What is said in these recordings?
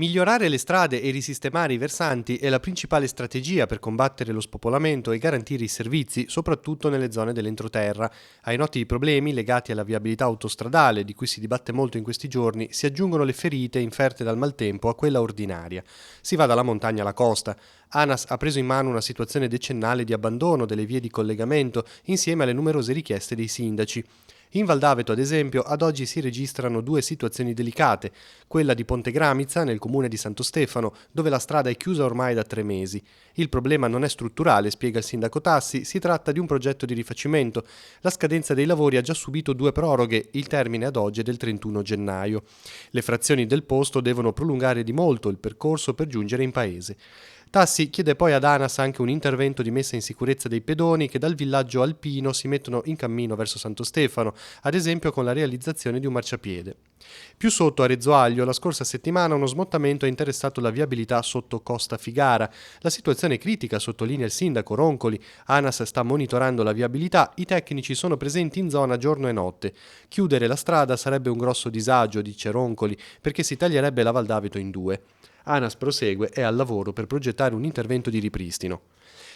Migliorare le strade e risistemare i versanti è la principale strategia per combattere lo spopolamento e garantire i servizi, soprattutto nelle zone dell'entroterra. Ai noti problemi legati alla viabilità autostradale, di cui si dibatte molto in questi giorni, si aggiungono le ferite inferte dal maltempo a quella ordinaria. Si va dalla montagna alla costa. ANAS ha preso in mano una situazione decennale di abbandono delle vie di collegamento insieme alle numerose richieste dei sindaci. In Val d'Aveto, ad esempio, ad oggi si registrano due situazioni delicate, quella di Ponte Gramizza, nel comune di Santo Stefano, dove la strada è chiusa ormai da 3 mesi. Il problema non è strutturale, spiega il sindaco Tassi, si tratta di un progetto di rifacimento. La scadenza dei lavori ha già subito 2 proroghe, il termine ad oggi è del 31 gennaio. Le frazioni del posto devono prolungare di molto il percorso per giungere in paese. Tassi chiede poi ad ANAS anche un intervento di messa in sicurezza dei pedoni che dal villaggio alpino si mettono in cammino verso Santo Stefano, ad esempio con la realizzazione di un marciapiede. Più sotto a Rezzo Aglio, la scorsa settimana uno smottamento ha interessato la viabilità sotto Costa Figara. La situazione è critica, sottolinea il sindaco Roncoli. ANAS sta monitorando la viabilità, i tecnici sono presenti in zona giorno e notte. Chiudere la strada sarebbe un grosso disagio, dice Roncoli, perché si taglierebbe la Val d'Aveto in due. ANAS prosegue, è al lavoro per progettare un intervento di ripristino.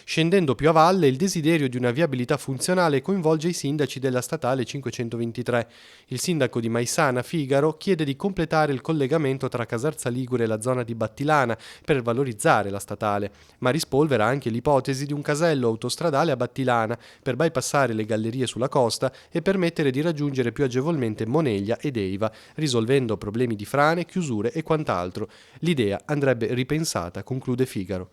Scendendo più a valle, il desiderio di una viabilità funzionale coinvolge i sindaci della statale 523. Il sindaco di Maisana, Figaro, chiede di completare il collegamento tra Casarza Ligure e la zona di Battilana per valorizzare la statale, ma rispolvera anche l'ipotesi di un casello autostradale a Battilana per bypassare le gallerie sulla costa e permettere di raggiungere più agevolmente Moneglia ed Eiva, risolvendo problemi di frane, chiusure e quant'altro. L'idea andrebbe ripensata, conclude Figaro.